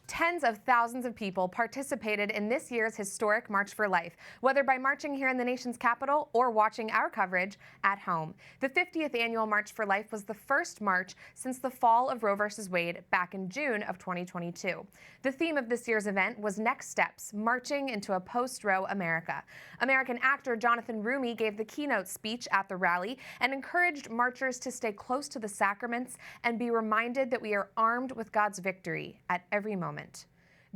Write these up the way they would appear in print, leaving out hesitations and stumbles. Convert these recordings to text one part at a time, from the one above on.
Tens of thousands of people participated in this year's historic March for Life, whether by marching here in the nation's capital or watching our coverage at home. The 50th annual March for Life was the first march since the fall of Roe v. Wade back in June of 2022. The theme of this year's event was Next Steps, Marching into a Post-Roe America. American actor Jonathan Roumie gave the keynote speech at the rally and encouraged marchers to stay close to the sacraments and be reminded that we are armed with God's victory at every moment.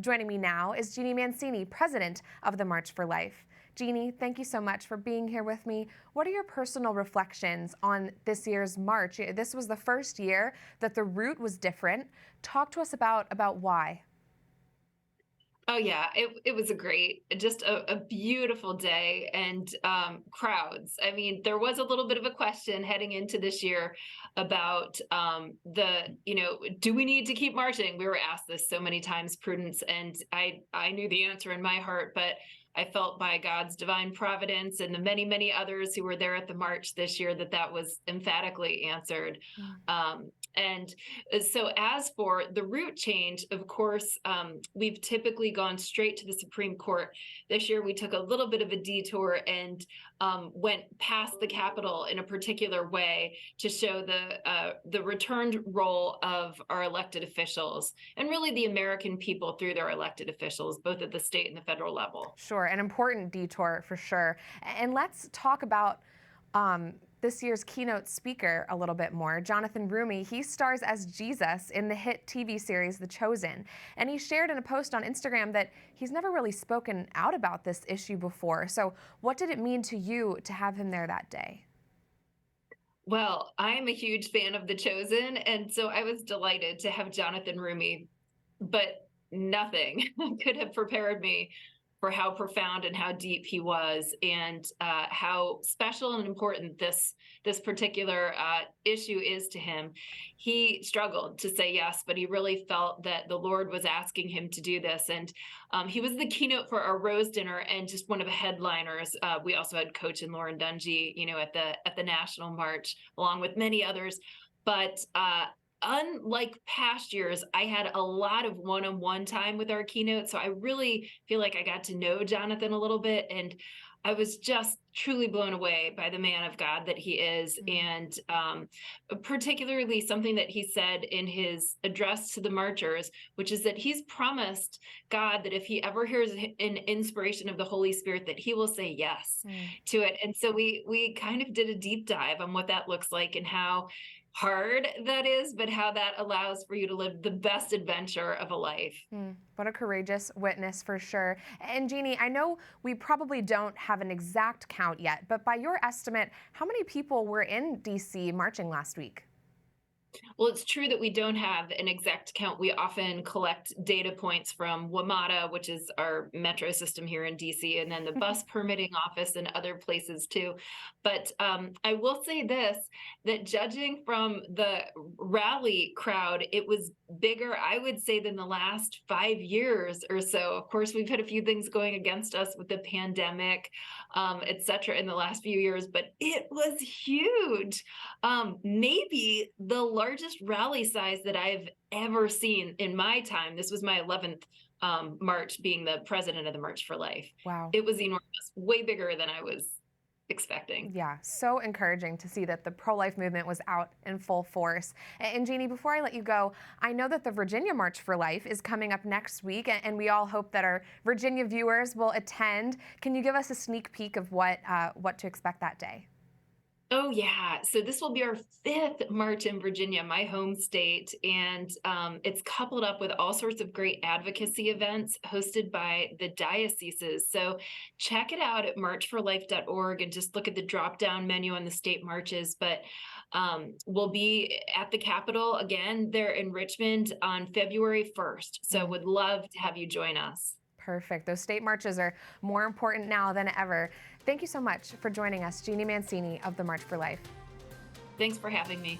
Joining me now is Jeannie Mancini, president of the March for Life. Jeannie, thank you so much for being here with me. What are your personal reflections on this year's march? This was the first year that the route was different. Talk to us about why. Oh yeah, it was just a beautiful day and crowds. I mean, there was a little bit of a question heading into this year about do we need to keep marching? We were asked this so many times, Prudence, and I knew the answer in my heart, but I felt by God's divine providence and the many, many others who were there at the march this year that was emphatically answered. And so as for the route change, of course, we've typically gone straight to the Supreme Court. This year, we took a little bit of a detour and went past the Capitol in a particular way to show the returned role of our elected officials and really the American people through their elected officials, both at the state and the federal level. Sure, an important detour for sure. And let's talk about this year's keynote speaker a little bit more. Jonathan Roumie, he stars as Jesus in the hit TV series The Chosen. And he shared in a post on Instagram that he's never really spoken out about this issue before. So what did it mean to you to have him there that day? Well, I am a huge fan of The Chosen, and so I was delighted to have Jonathan Roumie, but nothing could have prepared me for how profound and how deep he was, and how special and important this particular issue is to him. He struggled to say yes, but he really felt that the Lord was asking him to do this. And he was the keynote for our Rose Dinner and just one of the headliners. We also had Coach and Lauren Dungy, at the National March, along with many others. But unlike past years, I had a lot of one-on-one time with our keynote. So I really feel like I got to know Jonathan a little bit. And I was just truly blown away by the man of God that he is. And particularly something that he said in his address to the marchers, which is that he's promised God that if he ever hears an inspiration of the Holy Spirit, that he will say yes to it. And so we kind of did a deep dive on what that looks like and how hard that is, but how that allows for you to live the best adventure of a life. What a courageous witness for sure. And Jeannie, I know we probably don't have an exact count yet, but by your estimate, how many people were in DC marching last week? Well, it's true that we don't have an exact count. We often collect data points from WMATA, which is our metro system here in DC, and then the bus permitting office and other places too. But I will say this, that judging from the rally crowd, it was bigger, I would say, than the last 5 years or so. Of course, we've had a few things going against us with the pandemic, et cetera, in the last few years, but it was huge. Maybe the largest rally size that I've ever seen in my time. This was my 11th march being the president of the March for Life. Wow. It was enormous, way bigger than I was expecting. Yeah, so encouraging to see that the pro-life movement was out in full force. And Jeannie, before I let you go, I know that the Virginia March for Life is coming up next week, and we all hope that our Virginia viewers will attend. Can you give us a sneak peek of what to expect that day? Oh, yeah. So this will be our 5th march in Virginia, my home state, and it's coupled up with all sorts of great advocacy events hosted by the dioceses. So check it out at marchforlife.org and just look at the drop-down menu on the state marches. But we'll be at the Capitol again there in Richmond on February 1st. So would love to have you join us. Perfect. Those state marches are more important now than ever. Thank you so much for joining us, Jeannie Mancini of the March for Life. Thanks for having me.